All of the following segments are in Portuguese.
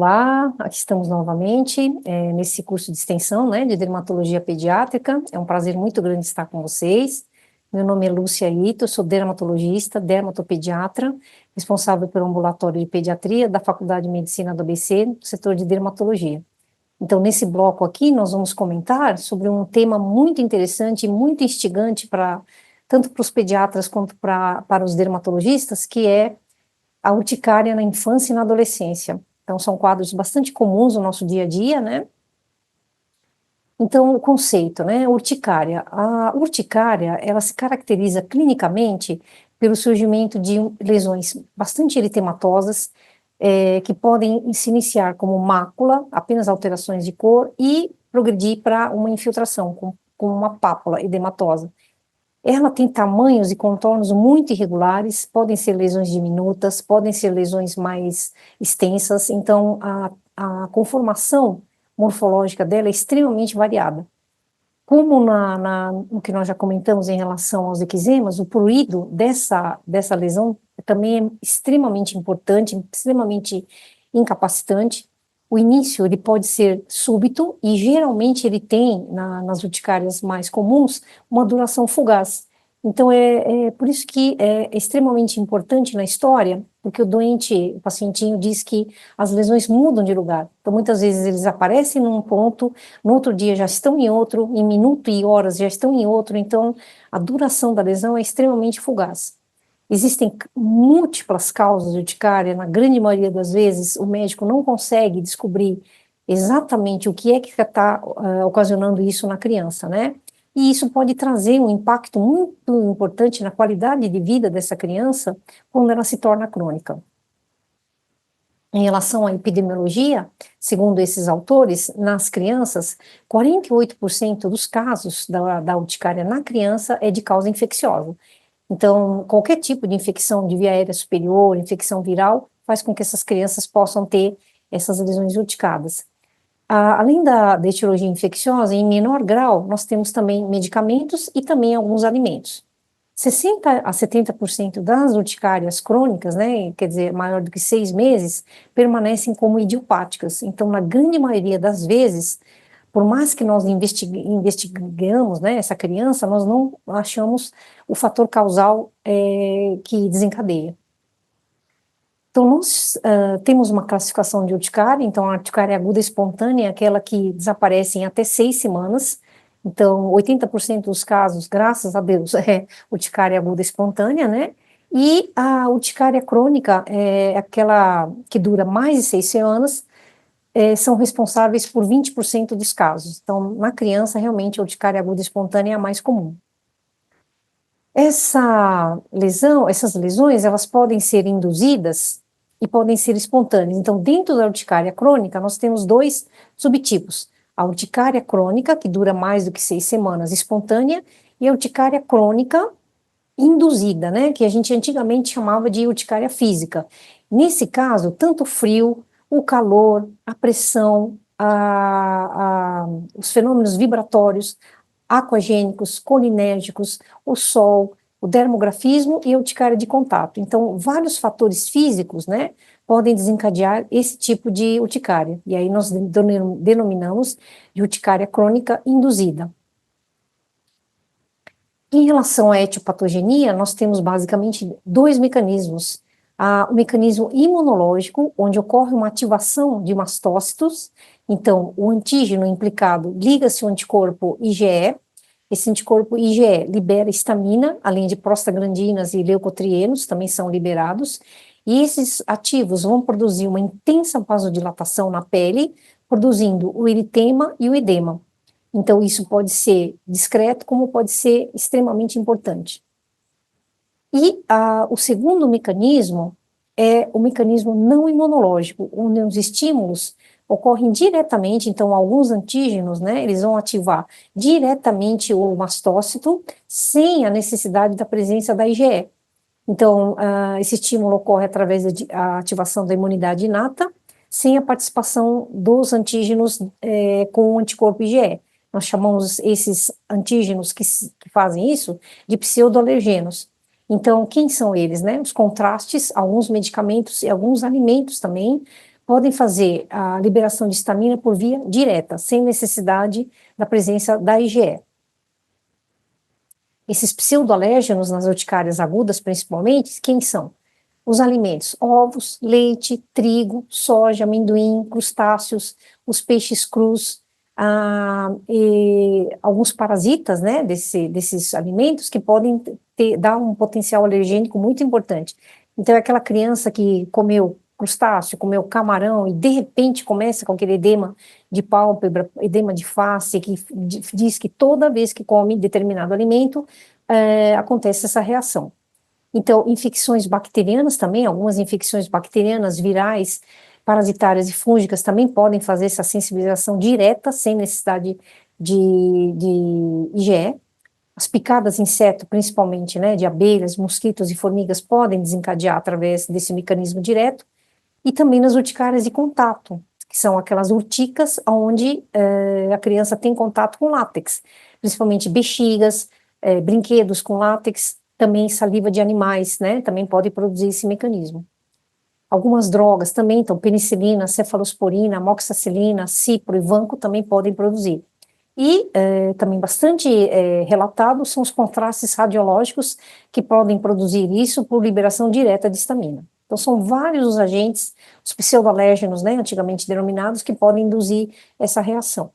Olá, aqui estamos novamente, nesse curso de extensão, né, de dermatologia pediátrica. É um prazer muito grande estar com vocês. Meu nome é Lúcia Ito, eu sou dermatologista, dermatopediatra, responsável pelo ambulatório de pediatria da Faculdade de Medicina do ABC, no setor de dermatologia. Então, nesse bloco aqui, nós vamos comentar sobre um tema muito interessante e muito instigante tanto para os pediatras quanto para os dermatologistas, que é a urticária na infância e na adolescência. Então, são quadros bastante comuns no nosso dia a dia, né? Então, o conceito, né? Urticária. A urticária, ela se caracteriza clinicamente pelo surgimento de lesões bastante eritematosas, que podem se iniciar como mácula, apenas alterações de cor, e progredir para uma infiltração, com uma pápula edematosa. Ela tem tamanhos e contornos muito irregulares, podem ser lesões diminutas, podem ser lesões mais extensas, então a conformação morfológica dela é extremamente variada. Como no que nós já comentamos em relação aos eczemas, o pruído dessa lesão também é extremamente importante, extremamente incapacitante. O início ele pode ser súbito e geralmente ele tem, nas urticárias mais comuns, uma duração fugaz. Então é por isso que é extremamente importante na história, porque o pacientinho diz que as lesões mudam de lugar. Então muitas vezes eles aparecem num ponto, no outro dia já estão em outro, em minuto e horas já estão em outro, então a duração da lesão é extremamente fugaz. Existem múltiplas causas de urticária, na grande maioria das vezes o médico não consegue descobrir exatamente o que é que está ocasionando isso na criança, né? E isso pode trazer um impacto muito importante na qualidade de vida dessa criança quando ela se torna crônica. Em relação à epidemiologia, segundo esses autores, nas crianças, 48% dos casos da urticária na criança é de causa infecciosa. Então, qualquer tipo de infecção de via aérea superior, infecção viral, faz com que essas crianças possam ter essas lesões urticadas. Além da etiologia infecciosa, em menor grau, nós temos também medicamentos e também alguns alimentos. 60 a 70% das urticárias crônicas, né, quer dizer, maior do que 6 meses, permanecem como idiopáticas. Então, na grande maioria das vezes, por mais que nós investigamos, né, essa criança, nós não achamos o fator causal que desencadeia. Então, nós temos uma classificação de urticária. Então, a urticária aguda espontânea é aquela que desaparece em até 6 semanas. Então, 80% dos casos, graças a Deus, é urticária aguda espontânea, né? E a urticária crônica é aquela que dura mais de 6 semanas, são responsáveis por 20% dos casos. Então, na criança, realmente, a urticária aguda espontânea é a mais comum. Essas lesões, elas podem ser induzidas e podem ser espontâneas. Então, dentro da urticária crônica, nós temos 2 subtipos. A urticária crônica, que dura mais do que 6 semanas, espontânea, e a urticária crônica induzida, né, que a gente antigamente chamava de urticária física. Nesse caso, tanto o frio, o calor, a pressão, os fenômenos vibratórios, aquagênicos, colinérgicos, o sol, o dermografismo e a urticária de contato. Então, vários fatores físicos, né, podem desencadear esse tipo de urticária. E aí nós denominamos de urticária crônica induzida. Em relação à etiopatogenia, nós temos basicamente 2 mecanismos. O mecanismo imunológico, onde ocorre uma ativação de mastócitos. Então, o antígeno implicado liga-se ao anticorpo IgE. Esse anticorpo IgE libera histamina, além de prostaglandinas e leucotrienos, também são liberados. E esses ativos vão produzir uma intensa vasodilatação na pele, produzindo o eritema e o edema. Então, isso pode ser discreto, como pode ser extremamente importante. E o segundo mecanismo é o mecanismo não imunológico, onde os estímulos ocorrem diretamente. Então, alguns antígenos, né, eles vão ativar diretamente o mastócito, sem a necessidade da presença da IgE. Então, esse estímulo ocorre através da ativação da imunidade inata, sem a participação dos antígenos com o anticorpo IgE. Nós chamamos esses antígenos que fazem isso de pseudoalergenos. Então, quem são eles, né? Os contrastes, alguns medicamentos e alguns alimentos também podem fazer a liberação de histamina por via direta, sem necessidade da presença da IgE. Esses pseudoalérgenos nas urticárias agudas, principalmente, quem são? Os alimentos: ovos, leite, trigo, soja, amendoim, crustáceos, os peixes crus, e alguns parasitas, né, desses alimentos que podem dar um potencial alergênico muito importante. Então, é aquela criança que comeu crustáceo, comeu camarão e de repente começa com aquele edema de pálpebra, edema de face, que diz que toda vez que come determinado alimento, acontece essa reação. Então, infecções bacterianas também, algumas infecções bacterianas, virais, parasitárias e fúngicas também podem fazer essa sensibilização direta, sem necessidade de IgE. As picadas de inseto, principalmente, né, de abelhas, mosquitos e formigas, podem desencadear através desse mecanismo direto. E também nas urticárias de contato, que são aquelas urticas onde a criança tem contato com látex, principalmente bexigas, brinquedos com látex, também saliva de animais, né, também pode produzir esse mecanismo. Algumas drogas também, então penicilina, cefalosporina, amoxicilina, cipro e vanco também podem produzir. E também bastante relatados são os contrastes radiológicos que podem produzir isso por liberação direta de histamina. Então, são vários os agentes, os pseudoalérgenos, né, antigamente denominados, que podem induzir essa reação.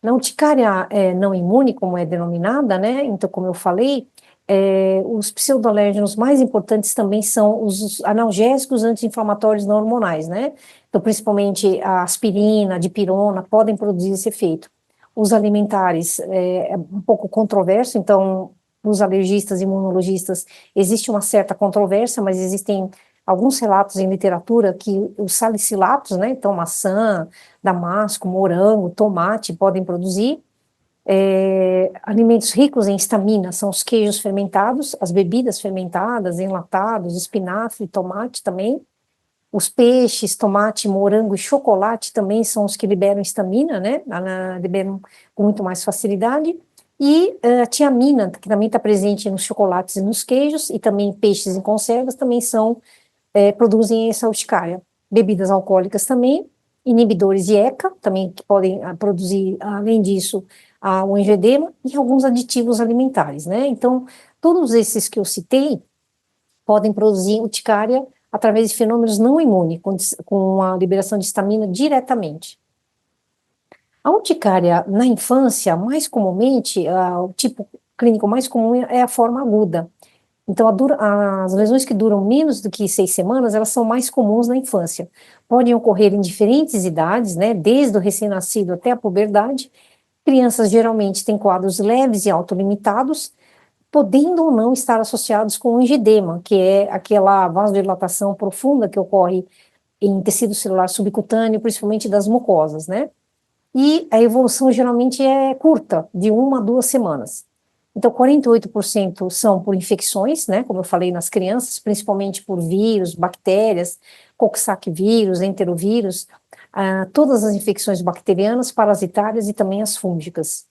Na urticária não imune, como é denominada, né, então, como eu falei, os pseudoalérgenos mais importantes também são os analgésicos anti-inflamatórios não hormonais, né? Então, principalmente a aspirina, a dipirona, podem produzir esse efeito. Os alimentares é um pouco controverso, então, os alergistas e imunologistas existe uma certa controvérsia, mas existem alguns relatos em literatura que os salicilatos, né? Então, maçã, damasco, morango, tomate podem produzir. Alimentos ricos em histamina são os queijos fermentados, as bebidas fermentadas, enlatados, espinafre, tomate também. Os peixes, tomate, morango e chocolate também são os que liberam histamina, né? Liberam com muito mais facilidade. E a tiamina, que também está presente nos chocolates e nos queijos, e também peixes em conservas, também produzem essa urticária. Bebidas alcoólicas também, inibidores de ECA, também que podem produzir, além disso, o angioedema e alguns aditivos alimentares, né? Então, todos esses que eu citei podem produzir urticária através de fenômenos não imunes, com a liberação de histamina diretamente. A urticária na infância, mais comumente, o tipo clínico mais comum é a forma aguda. Então, as lesões que duram menos do que 6 semanas, elas são mais comuns na infância. Podem ocorrer em diferentes idades, né, desde o recém-nascido até a puberdade. Crianças geralmente têm quadros leves e autolimitados, podendo ou não estar associados com angioedema, que é aquela vasodilatação profunda que ocorre em tecido celular subcutâneo, principalmente das mucosas, né? E a evolução geralmente é curta, de 1 a 2 semanas. Então, 48% são por infecções, né, como eu falei nas crianças, principalmente por vírus, bactérias, Coxsackie vírus, enterovírus, todas as infecções bacterianas, parasitárias e também as fúngicas.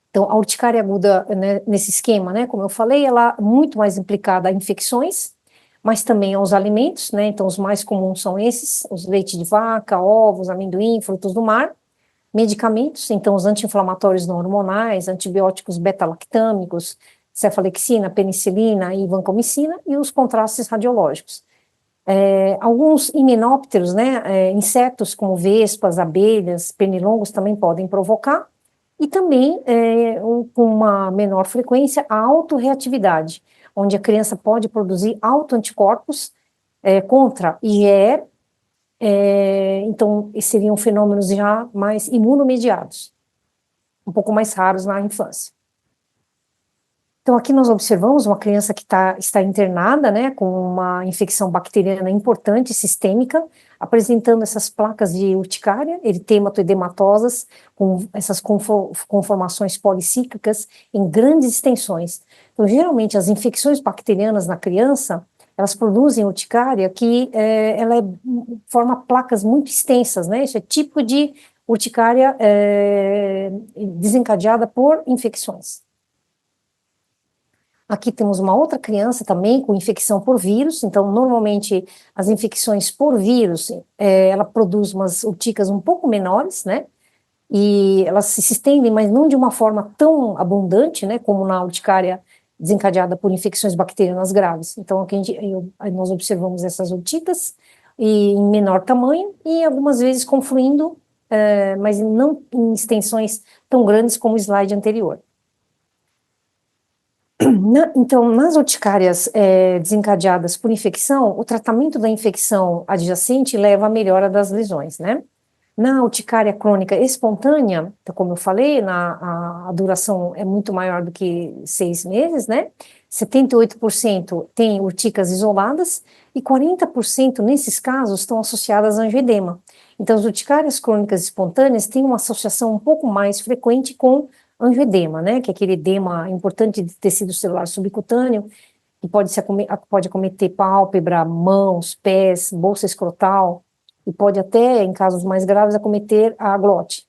Então, a urticária aguda, né, nesse esquema, né, como eu falei, ela é muito mais implicada a infecções, mas também aos alimentos, né, então os mais comuns são esses, os leite de vaca, ovos, amendoim, frutos do mar. Medicamentos, então os anti-inflamatórios não hormonais, antibióticos beta-lactâmicos, cefalexina, penicilina e vancomicina, e os contrastes radiológicos. Alguns himenópteros, né, insetos como vespas, abelhas, pernilongos também podem provocar, e também, com uma menor frequência, a autorreatividade, onde a criança pode produzir autoanticorpos contra IgE. Então, seriam fenômenos já mais imunomediados, um pouco mais raros na infância. Então, aqui nós observamos uma criança que está internada, né, com uma infecção bacteriana importante, sistêmica, apresentando essas placas de urticária, eritemato-edematosas, com essas conformações policíclicas em grandes extensões. Então, geralmente, as infecções bacterianas na criança, elas produzem urticária que ela forma placas muito extensas, né? Isso é tipo de urticária desencadeada por infecções. Aqui temos uma outra criança também com infecção por vírus. Então, normalmente, as infecções por vírus, ela produz umas urticas um pouco menores, né? E elas se estendem, mas não de uma forma tão abundante, né? Como na urticária desencadeada por infecções bacterianas graves. Então, aqui aí nós observamos essas urticas e em menor tamanho e algumas vezes confluindo, mas não em extensões tão grandes como o slide anterior. Então, nas urticárias desencadeadas por infecção, o tratamento da infecção adjacente leva à melhora das lesões, né? Na urticária crônica espontânea, então, como eu falei, a duração é muito maior do que 6 meses, né? 78% tem urticas isoladas e 40% nesses casos estão associadas a angioedema. Então, as urticárias crônicas espontâneas têm uma associação um pouco mais frequente com angioedema, né? Que é aquele edema importante de tecido celular subcutâneo, que pode acometer pálpebra, mãos, pés, bolsa escrotal, e pode até, em casos mais graves, acometer a glote.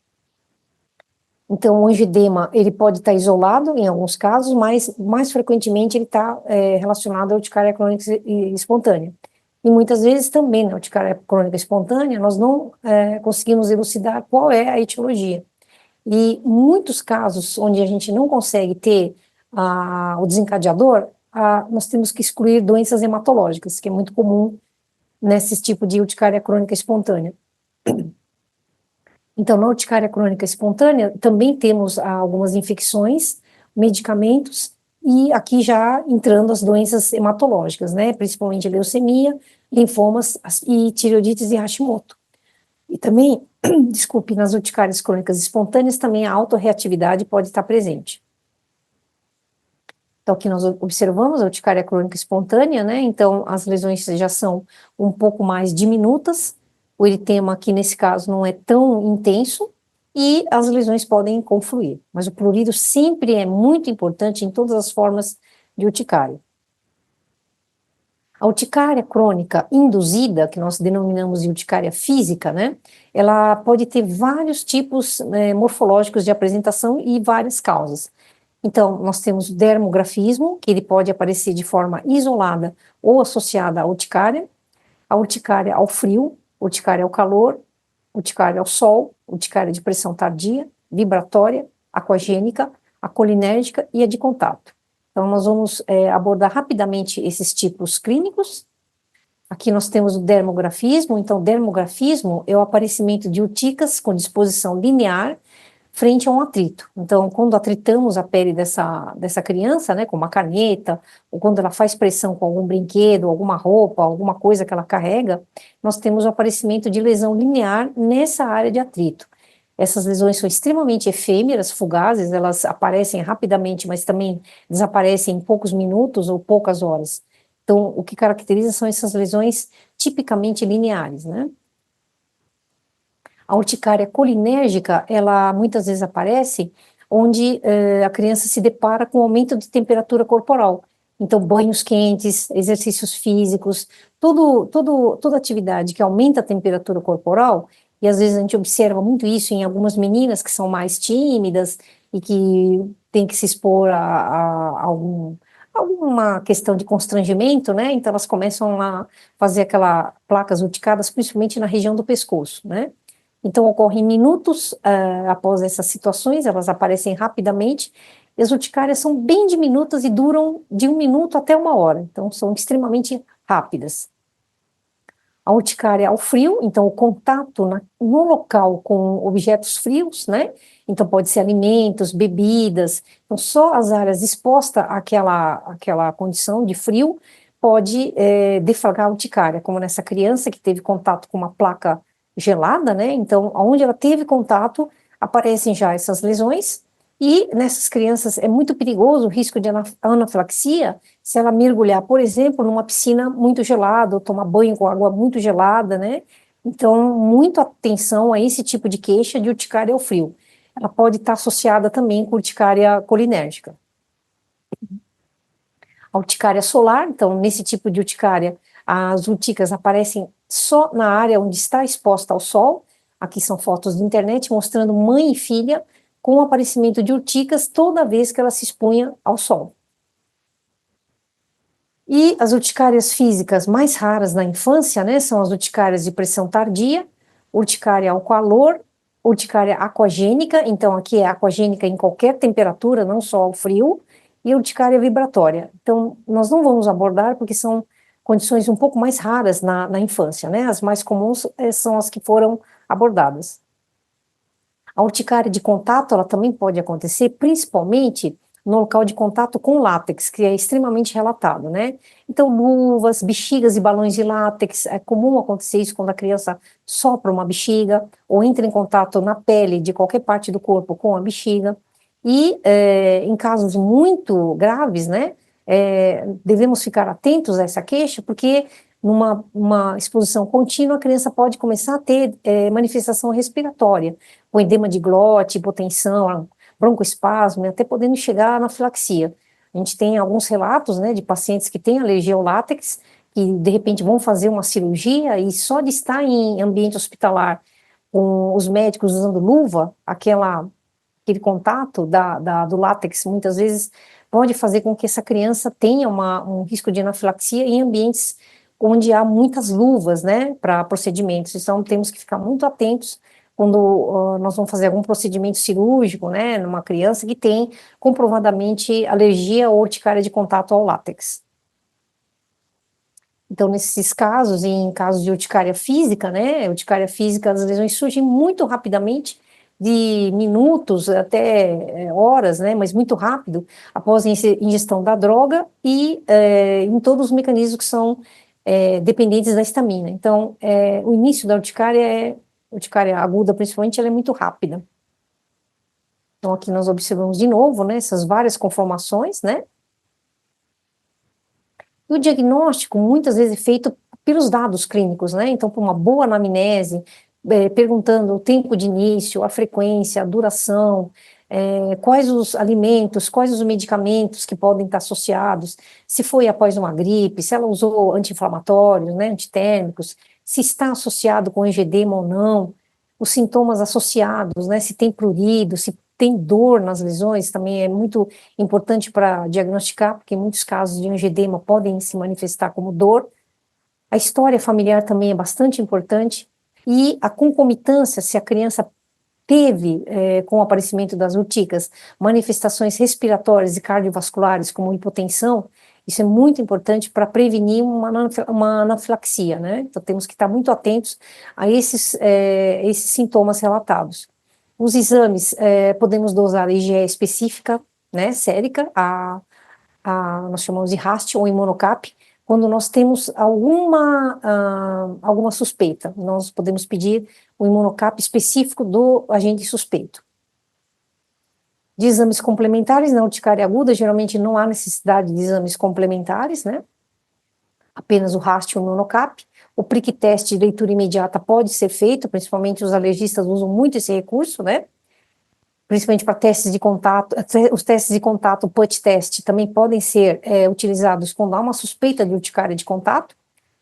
Então, o angioedema, ele pode estar isolado em alguns casos, mas mais frequentemente ele está relacionado à urticária crônica espontânea. E muitas vezes também na urticária crônica espontânea, nós não conseguimos elucidar qual é a etiologia. E muitos casos onde a gente não consegue ter o desencadeador, nós temos que excluir doenças hematológicas, que é muito comum nesse tipo de urticária crônica espontânea. Então, na urticária crônica espontânea, também temos algumas infecções, medicamentos, e aqui já entrando as doenças hematológicas, né? Principalmente leucemia, linfomas e tireoidites de Hashimoto. E também, desculpe, nas urticárias crônicas espontâneas, também a autorreatividade pode estar presente. Então, aqui nós observamos a urticária crônica espontânea, né? Então, as lesões já são um pouco mais diminutas, o eritema aqui nesse caso não é tão intenso, e as lesões podem confluir. Mas o prurido sempre é muito importante em todas as formas de urticária. A urticária crônica induzida, que nós denominamos de urticária física, né? Ela pode ter vários tipos morfológicos de apresentação e várias causas. Então, nós temos o dermografismo, que ele pode aparecer de forma isolada ou associada à urticária, a urticária ao frio, urticária ao calor, urticária ao sol, urticária de pressão tardia, vibratória, aquagênica, a colinérgica e a de contato. Então, nós vamos abordar rapidamente esses tipos clínicos. Aqui nós temos o dermografismo. Então, dermografismo é o aparecimento de urticas com disposição linear frente a um atrito. Então, quando atritamos a pele dessa criança, né, com uma caneta, ou quando ela faz pressão com algum brinquedo, alguma roupa, alguma coisa que ela carrega, nós temos o aparecimento de lesão linear nessa área de atrito. Essas lesões são extremamente efêmeras, fugazes, elas aparecem rapidamente, mas também desaparecem em poucos minutos ou poucas horas. Então, o que caracteriza são essas lesões tipicamente lineares, né? A urticária colinérgica, ela muitas vezes aparece onde a criança se depara com aumento de temperatura corporal. Então, banhos quentes, exercícios físicos, toda atividade que aumenta a temperatura corporal, e às vezes a gente observa muito isso em algumas meninas que são mais tímidas e que têm que se expor alguma questão de constrangimento, né? Então, elas começam a fazer aquelas placas urticadas, principalmente na região do pescoço, né? Então, ocorrem minutos após essas situações, elas aparecem rapidamente, e as urticárias são bem diminutas e duram de 1 minuto até 1 hora, então são extremamente rápidas. A urticária ao frio, então o contato no local com objetos frios, né? Então pode ser alimentos, bebidas, então só as áreas expostas àquela condição de frio pode deflagrar a urticária, como nessa criança que teve contato com uma placa gelada, né? Então, onde ela teve contato, aparecem já essas lesões, e nessas crianças é muito perigoso o risco de anafilaxia se ela mergulhar, por exemplo, numa piscina muito gelada, ou tomar banho com água muito gelada, né? Então, muita atenção a esse tipo de queixa de urticária ao frio. Ela pode estar associada também com urticária colinérgica. A urticária solar, então, nesse tipo de urticária, as urticas aparecem só na área onde está exposta ao sol. Aqui são fotos de internet mostrando mãe e filha com o aparecimento de urticas toda vez que ela se expunha ao sol. E as urticárias físicas mais raras na infância, né, são as urticárias de pressão tardia, urticária ao calor, urticária aquagênica, então aqui é aquagênica em qualquer temperatura, não só ao frio, e urticária vibratória. Então, nós não vamos abordar porque são condições um pouco mais raras na infância, né? As mais comuns são as que foram abordadas. A urticária de contato, ela também pode acontecer, principalmente no local de contato com látex, que é extremamente relatado, né? Então, luvas, bexigas e balões de látex, é comum acontecer isso quando a criança sopra uma bexiga ou entra em contato na pele de qualquer parte do corpo com a bexiga. E, em casos muito graves, né, devemos ficar atentos a essa queixa, porque numa uma exposição contínua, a criança pode começar a ter manifestação respiratória, com edema de glote, hipotensão, broncoespasmo, e até podendo chegar à anafilaxia. A gente tem alguns relatos, né, de pacientes que têm alergia ao látex, que de repente vão fazer uma cirurgia e só de estar em ambiente hospitalar, com os médicos usando luva, aquele contato do látex, muitas vezes pode fazer com que essa criança tenha um risco de anafilaxia em ambientes onde há muitas luvas, né, para procedimentos. Então, temos que ficar muito atentos quando nós vamos fazer algum procedimento cirúrgico, né, numa criança que tem comprovadamente alergia ou urticária de contato ao látex. Então, nesses casos, em casos de urticária física, né, urticária física, as lesões surgem muito rapidamente, de minutos até horas, né, mas muito rápido, após a ingestão da droga e em todos os mecanismos que são dependentes da histamina. Então, o início da urticária aguda, principalmente, ela é muito rápida. Então, aqui nós observamos de novo, né, essas várias conformações, né, e o diagnóstico, muitas vezes, é feito pelos dados clínicos, né? Então, por uma boa anamnese, perguntando o tempo de início, a frequência, a duração, quais os alimentos, quais os medicamentos que podem estar associados, se foi após uma gripe, se ela usou anti-inflamatórios, né, antitérmicos, se está associado com angedema ou não, os sintomas associados, né, se tem prurido, se tem dor nas lesões, também é muito importante para diagnosticar, porque muitos casos de angedema podem se manifestar como dor. A história familiar também é bastante importante, e a concomitância, se a criança teve, com o aparecimento das urticas, manifestações respiratórias e cardiovasculares, como hipotensão, isso é muito importante para prevenir uma anafilaxia, né? Então, temos que estar muito atentos a esses sintomas relatados. Os exames, podemos dosar a IgE específica, né, sérica, nós chamamos de RAST ou imunocap, quando nós temos alguma suspeita, nós podemos pedir o imunocap específico do agente suspeito. De exames complementares, na urticária aguda, geralmente não há necessidade de exames complementares, né? Apenas o RAST e o imunocap. O prick test de leitura imediata pode ser feito, principalmente os alergistas usam muito esse recurso, né? Principalmente para testes de contato, os testes de contato, o PUT test, também podem ser utilizados quando há uma suspeita de urticária de contato.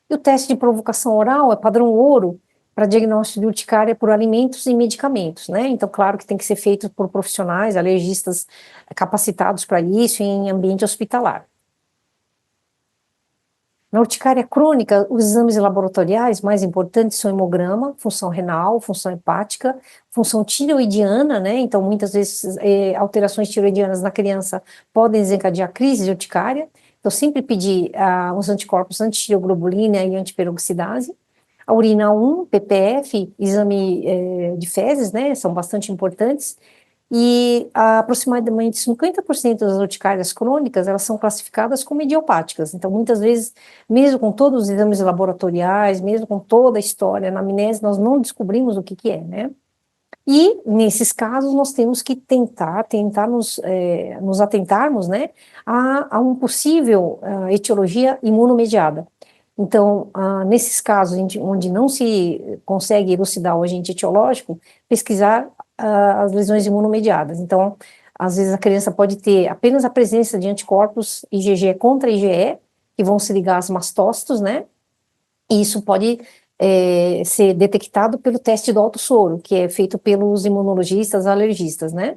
E o teste de provocação oral é padrão ouro para diagnóstico de urticária por alimentos e medicamentos, né? Então, claro que tem que ser feito por profissionais, alergistas capacitados para isso em ambiente hospitalar. Na urticária crônica, os exames laboratoriais mais importantes são hemograma, função renal, função hepática, função tireoidiana, né? Então, muitas vezes, alterações tireoidianas na criança podem desencadear crise de urticária. Então, sempre pedir os anticorpos anti-tireoglobulina e antiperoxidase. A urina 1, PPF, exame de fezes, né? São bastante importantes. E aproximadamente 50% das urticárias crônicas, elas são classificadas como idiopáticas. Então, muitas vezes, mesmo com todos os exames laboratoriais, mesmo com toda a história, na anamnese, nós não descobrimos o que é, né? E, nesses casos, nós temos que tentar nos atentarmos, né, a uma possível etiologia imunomediada. Então, nesses casos onde não se consegue elucidar o agente etiológico, pesquisar as lesões imunomediadas. Então, às vezes a criança pode ter apenas a presença de anticorpos IgG contra IgE, que vão se ligar às mastócitos, né? E isso pode ser detectado pelo teste do autossoro, que é feito pelos imunologistas alergistas, né?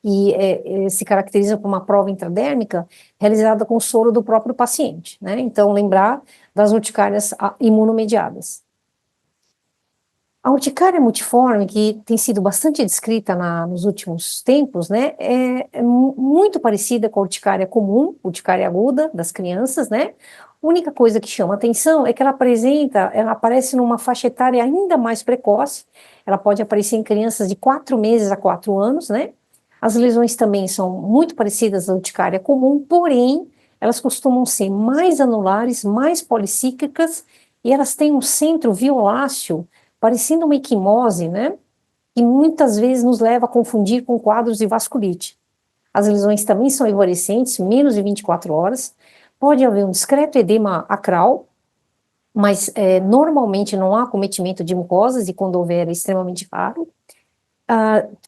e se caracteriza por uma prova intradérmica realizada com o soro do próprio paciente, né? Então, lembrar das urticárias imunomediadas. A urticária multiforme, que tem sido bastante descrita nos últimos tempos, né, é muito parecida com a urticária comum, urticária aguda das crianças, né? A única coisa que chama atenção é que ela aparece numa faixa etária ainda mais precoce, ela pode aparecer em crianças de 4 meses a 4 anos, né? As lesões também são muito parecidas à urticária comum, porém, elas costumam ser mais anulares, mais policíclicas, e elas têm um centro violáceo parecendo uma equimose, né? E muitas vezes nos leva a confundir com quadros de vasculite. As lesões também são evanescentes, menos de 24 horas. Pode haver um discreto edema acral, mas normalmente não há acometimento de mucosas, e quando houver é extremamente raro.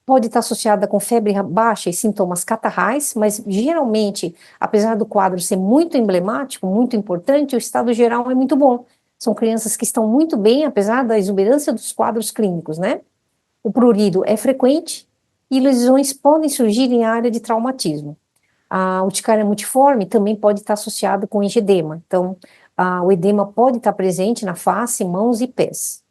Pode estar associada com febre baixa e sintomas catarrais, mas geralmente, apesar do quadro ser muito emblemático, muito importante, o estado geral é muito bom. São crianças que estão muito bem, apesar da exuberância dos quadros clínicos, né? O prurido é frequente e lesões podem surgir em área de traumatismo. A urticária multiforme também pode estar associada com engedema. Então, o edema pode estar presente na face, mãos e pés.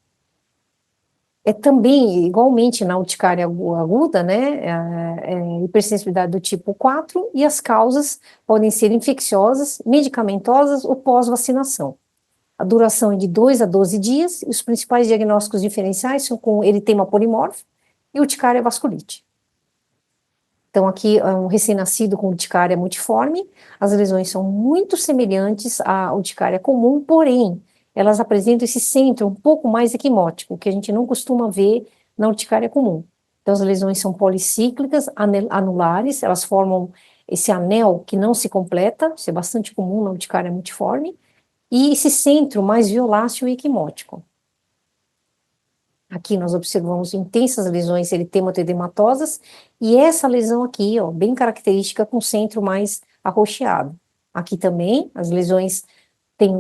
É também, igualmente, na urticária aguda, né, hipersensibilidade do tipo 4, e as causas podem ser infecciosas, medicamentosas ou pós-vacinação. A duração é de 2 a 12 dias, e os principais diagnósticos diferenciais são com eritema polimorfo e urticária vasculite. Então, aqui é um recém-nascido com urticária multiforme, as lesões são muito semelhantes à urticária comum, porém, elas apresentam esse centro um pouco mais equimótico, que a gente não costuma ver na urticária comum. Então, as lesões são policíclicas, anulares, elas formam esse anel que não se completa, isso é bastante comum na urticária multiforme, e esse centro mais violáceo e equimótico. Aqui nós observamos intensas lesões eritemato-edematosas, e essa lesão aqui, ó, bem característica, com centro mais arroxeado. Aqui também, as lesões têm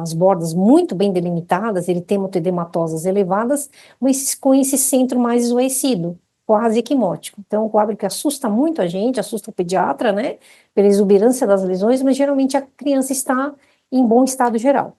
as bordas muito bem delimitadas, eritemato-edematosas elevadas, mas com esse centro mais esvaecido, quase equimótico. Então, é um quadro que assusta muito a gente, assusta o pediatra, né, pela exuberância das lesões, mas geralmente a criança está em bom estado geral.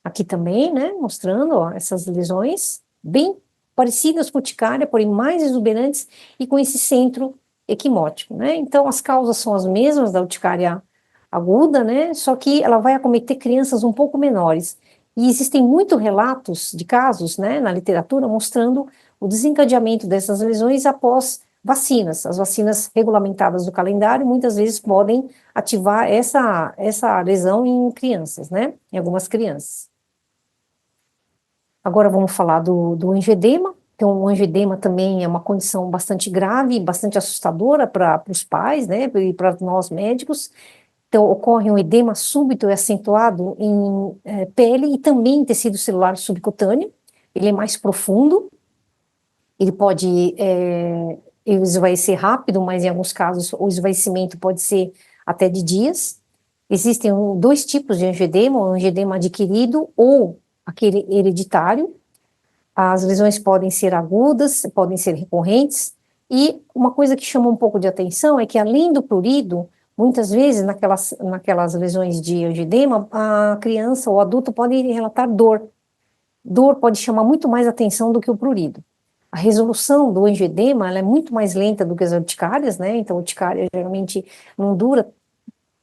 Aqui também, né, mostrando, ó, essas lesões bem parecidas com urticária, porém mais exuberantes e com esse centro equimótico, né? Então, as causas são as mesmas da urticária aguda, né? Só que ela vai acometer crianças um pouco menores. E existem muitos relatos de casos, né, na literatura, mostrando o desencadeamento dessas lesões após vacinas. As vacinas regulamentadas do calendário muitas vezes podem ativar essa lesão em crianças, né? Em algumas crianças. Agora vamos falar do angioedema. Então, o angioedema também é uma condição bastante grave, bastante assustadora para os pais, né, e para nós médicos. Então, ocorre um edema súbito e acentuado em pele e também em tecido celular subcutâneo. Ele é mais profundo, ele pode esvaecer rápido, mas em alguns casos o esvaecimento pode ser até de dias. Existem dois tipos de angioedema, o angioedema adquirido ou aquele hereditário. As lesões podem ser agudas, podem ser recorrentes, e uma coisa que chama um pouco de atenção é que, além do prurido, muitas vezes naquelas lesões de angioedema, a criança ou adulto pode relatar dor. Dor pode chamar muito mais atenção do que o prurido. A resolução do angioedema ela é muito mais lenta do que as urticárias, né? Então, a urticária geralmente não dura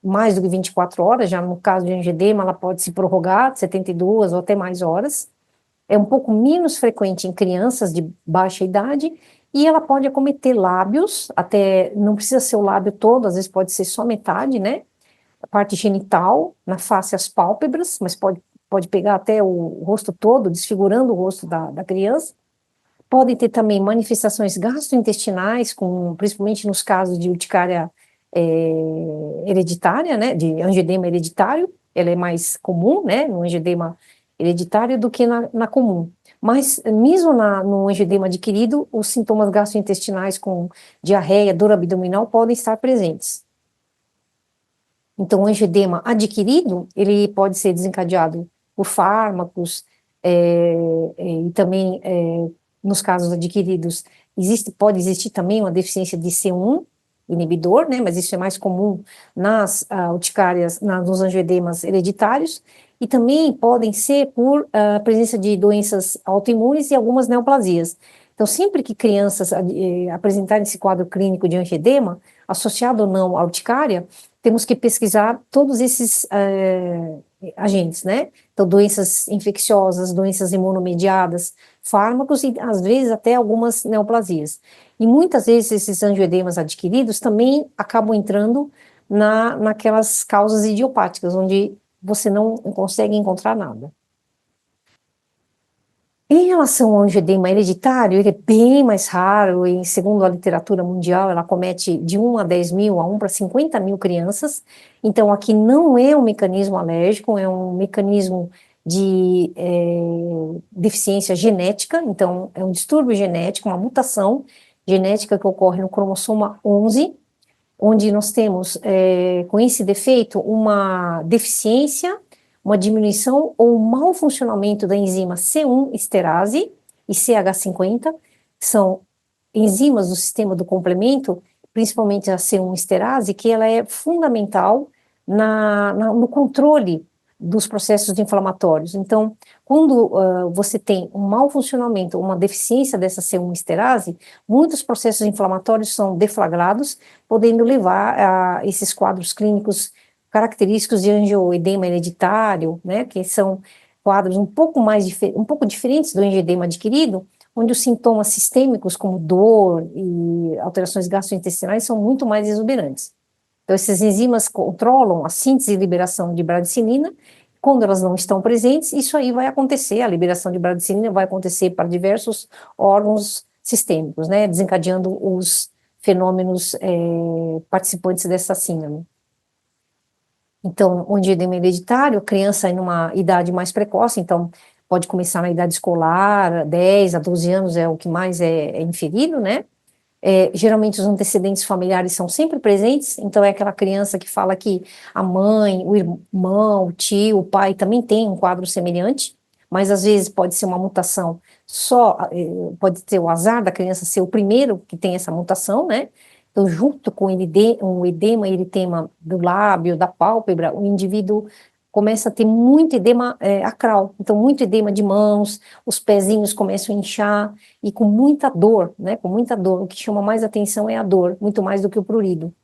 mais do que 24 horas, já no caso de angioedema, ela pode se prorrogar de 72 ou até mais horas. É um pouco menos frequente em crianças de baixa idade, e ela pode acometer lábios, até, não precisa ser o lábio todo, às vezes pode ser só metade, né? A parte genital, na face as pálpebras, mas pode pegar até o rosto todo, desfigurando o rosto da criança. Podem ter também manifestações gastrointestinais, principalmente nos casos de urticária hereditária, né, de angioedema hereditário, ela é mais comum, né, no angioedema hereditário do que na comum. Mas mesmo no angioedema adquirido, os sintomas gastrointestinais com diarreia, dor abdominal podem estar presentes. Então, o angioedema adquirido, ele pode ser desencadeado por fármacos, e também, nos casos adquiridos, pode existir também uma deficiência de C1 inibidor, né, mas isso é mais comum nas urticárias, nos angioedemas hereditários, e também podem ser por presença de doenças autoimunes e algumas neoplasias. Então, sempre que crianças apresentarem esse quadro clínico de angioedema, associado ou não à urticária, temos que pesquisar todos esses agentes, né? Então, doenças infecciosas, doenças imunomediadas, fármacos e, às vezes, até algumas neoplasias. E muitas vezes esses angioedemas adquiridos também acabam entrando naquelas causas idiopáticas, onde você não consegue encontrar nada. Em relação ao angioedema hereditário, ele é bem mais raro, e segundo a literatura mundial, ela comete de 1 a 10 mil, a 1 para 50 mil crianças. Então, aqui não é um mecanismo alérgico, é um mecanismo de deficiência genética, então é um distúrbio genético, uma mutação genética que ocorre no cromossomo 11, onde nós temos, com esse defeito, uma deficiência, uma diminuição ou mau funcionamento da enzima C1 esterase e CH50, que são enzimas do sistema do complemento, principalmente a C1 esterase, que ela é fundamental no controle dos processos inflamatórios. Então, quando você tem um mau funcionamento, uma deficiência dessa C1 esterase, muitos processos inflamatórios são deflagrados, podendo levar a esses quadros clínicos característicos de angioedema hereditário, né, que são quadros um pouco diferentes do angioedema adquirido, onde os sintomas sistêmicos, como dor e alterações gastrointestinais, são muito mais exuberantes. Então, essas enzimas controlam a síntese e liberação de bradicinina. Quando elas não estão presentes, isso aí vai acontecer, a liberação de bradicinina vai acontecer para diversos órgãos sistêmicos, né, desencadeando os fenômenos participantes dessa síndrome. Então, o angioedema hereditário, a criança em uma idade mais precoce, então pode começar na idade escolar, 10 a 12 anos é o que mais é inferido, né? Geralmente os antecedentes familiares são sempre presentes, então é aquela criança que fala que a mãe, o irmão, o tio, o pai também tem um quadro semelhante, mas às vezes pode ser uma mutação pode ter o azar da criança ser o primeiro que tem essa mutação, né? Então, junto com o edema e eritema do lábio, da pálpebra, o indivíduo começa a ter muito edema acral, então muito edema de mãos, os pezinhos começam a inchar, e com muita dor, né, com muita dor. O que chama mais atenção é a dor, muito mais do que o prurido.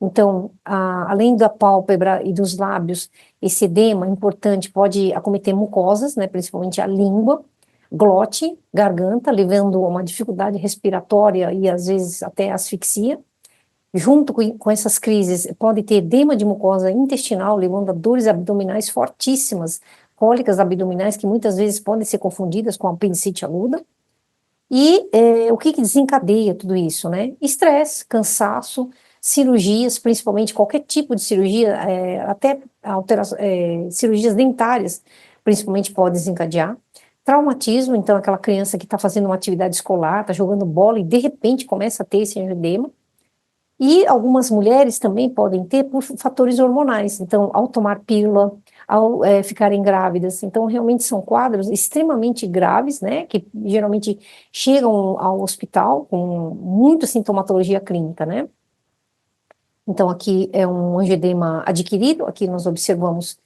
Então, além da pálpebra e dos lábios, esse edema importante pode acometer mucosas, né, principalmente a língua, glote, garganta, levando a uma dificuldade respiratória e às vezes até asfixia. Junto com essas crises, pode ter edema de mucosa intestinal, levando a dores abdominais fortíssimas, cólicas abdominais que muitas vezes podem ser confundidas com apendicite aguda. E o que desencadeia tudo isso, né? Estresse, cansaço, cirurgias, principalmente qualquer tipo de cirurgia, até cirurgias dentárias, principalmente pode desencadear. Traumatismo, então aquela criança que está fazendo uma atividade escolar, está jogando bola e de repente começa a ter esse angioedema. E algumas mulheres também podem ter por fatores hormonais, então ao tomar pílula, ao ficarem grávidas. Então, realmente são quadros extremamente graves, né, que geralmente chegam ao hospital com muita sintomatologia clínica, né. Então, aqui é um angioedema adquirido, aqui nós observamos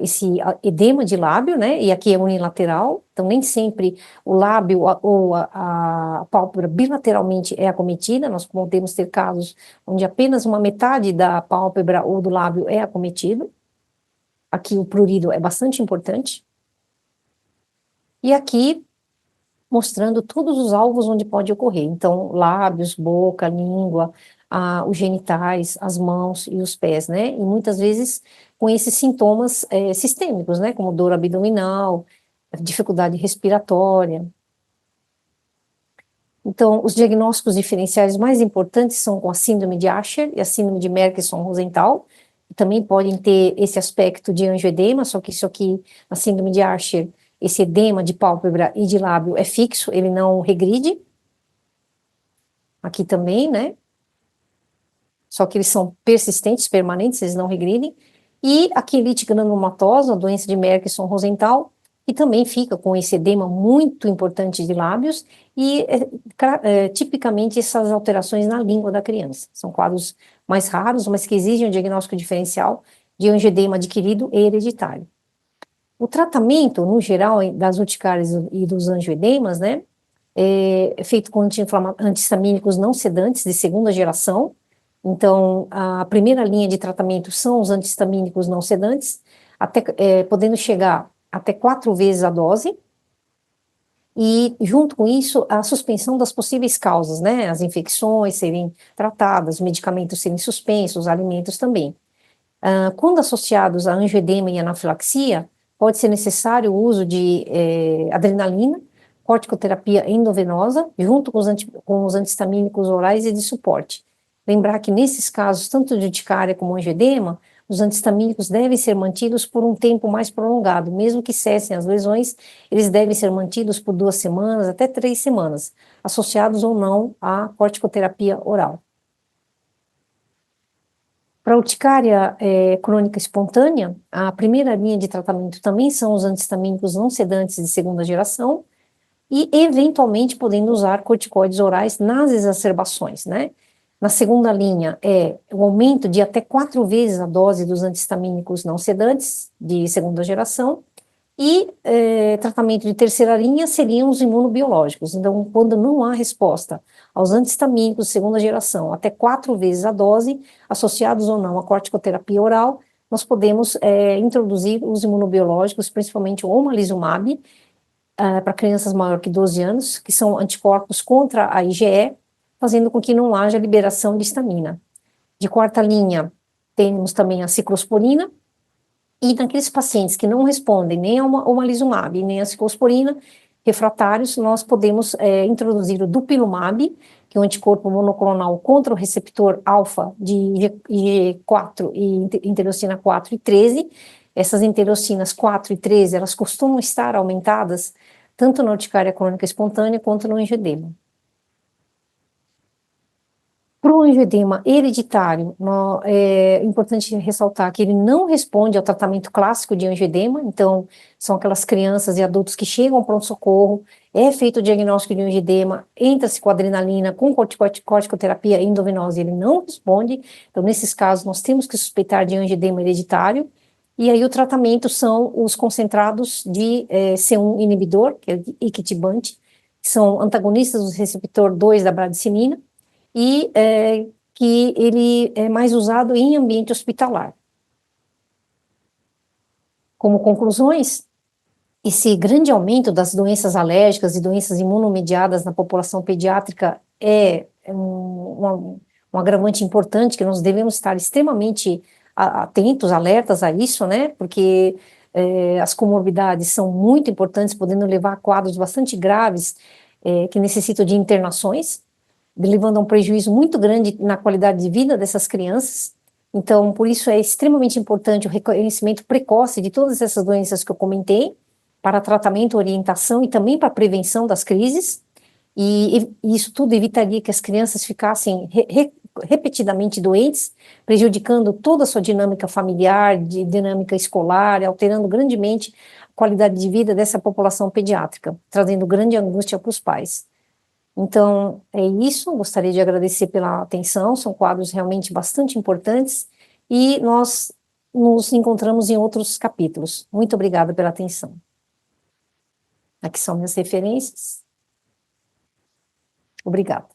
esse edema de lábio, né, e aqui é unilateral, então nem sempre o lábio ou a pálpebra bilateralmente é acometida, nós podemos ter casos onde apenas uma metade da pálpebra ou do lábio é acometido. Aqui o prurido é bastante importante. E aqui mostrando todos os alvos onde pode ocorrer. Então, lábios, boca, língua, os genitais, as mãos e os pés, né? E muitas vezes com esses sintomas sistêmicos, né? Como dor abdominal, dificuldade respiratória. Então, os diagnósticos diferenciais mais importantes são com a síndrome de Usher e a síndrome de Merkison-Rosenthal, que também podem ter esse aspecto de angioedema, só que isso aqui, na síndrome de Usher, esse edema de pálpebra e de lábio é fixo, ele não regride. Aqui também, né? Só que eles são persistentes, permanentes, eles não regridem. E a quelite granulomatosa, a doença de Merkison-Rosenthal, que também fica com esse edema muito importante de lábios e, tipicamente, essas alterações na língua da criança. São quadros mais raros, mas que exigem um diagnóstico diferencial de angioedema adquirido e hereditário. O tratamento, no geral, das urticárias e dos angioedemas, né, é feito com anti-histamínicos não sedantes de segunda geração. Então, a primeira linha de tratamento são os anti-histamínicos não sedantes, podendo chegar até 4 vezes a dose, e junto com isso, a suspensão das possíveis causas, né, as infecções serem tratadas, os medicamentos serem suspensos, os alimentos também. Quando associados a angioedema e anafilaxia, pode ser necessário o uso de adrenalina, corticoterapia endovenosa, junto com os antihistamínicos orais e de suporte. Lembrar que nesses casos, tanto de urticária como angioedema, os antihistamínicos devem ser mantidos por um tempo mais prolongado, mesmo que cessem as lesões, eles devem ser mantidos por 2 semanas até 3 semanas, associados ou não à corticoterapia oral. Para a urticária crônica espontânea, a primeira linha de tratamento também são os antihistamínicos não sedantes de segunda geração e, eventualmente, podendo usar corticoides orais nas exacerbações, né? Na segunda linha é o aumento de até 4 vezes a dose dos antihistamínicos não sedantes de segunda geração e tratamento de terceira linha seriam os imunobiológicos. Então, quando não há resposta aos antihistamínicos de segunda geração, até 4 vezes a dose, associados ou não à corticoterapia oral, nós podemos introduzir os imunobiológicos, principalmente o omalizumab, para crianças maiores que 12 anos, que são anticorpos contra a IgE, fazendo com que não haja liberação de histamina. De quarta linha, temos também a ciclosporina, e naqueles pacientes que não respondem nem ao omalizumab, nem à ciclosporina, refratários, nós podemos introduzir o dupilumab, que é um anticorpo monoclonal contra o receptor alfa de IG4 e interleucina 4 e 13. Essas interleucinas 4 e 13, elas costumam estar aumentadas tanto na urticária crônica espontânea quanto no angioedema. Para o angioedema hereditário, é importante ressaltar que ele não responde ao tratamento clássico de angioedema, então são aquelas crianças e adultos que chegam ao pronto-socorro, é feito o diagnóstico de angioedema, entra-se com adrenalina, com corticoterapia endovenosa, ele não responde, então nesses casos nós temos que suspeitar de angioedema hereditário, e aí o tratamento são os concentrados de C1 inibidor, que é iquitibante, que são antagonistas do receptor 2 da bradicimina, e que ele é mais usado em ambiente hospitalar. Como conclusões, esse grande aumento das doenças alérgicas e doenças imunomediadas na população pediátrica é um agravante importante que nós devemos estar extremamente atentos, alertas a isso, né? Porque as comorbidades são muito importantes, podendo levar a quadros bastante graves que necessitam de internações, levando a um prejuízo muito grande na qualidade de vida dessas crianças. Então, por isso é extremamente importante o reconhecimento precoce de todas essas doenças que eu comentei, para tratamento, orientação e também para prevenção das crises. E isso tudo evitaria que as crianças ficassem repetidamente doentes, prejudicando toda a sua dinâmica familiar, dinâmica escolar, alterando grandemente a qualidade de vida dessa população pediátrica, trazendo grande angústia para os pais. Então, é isso, gostaria de agradecer pela atenção, são quadros realmente bastante importantes, e nós nos encontramos em outros capítulos. Muito obrigada pela atenção. Aqui são minhas referências. Obrigada.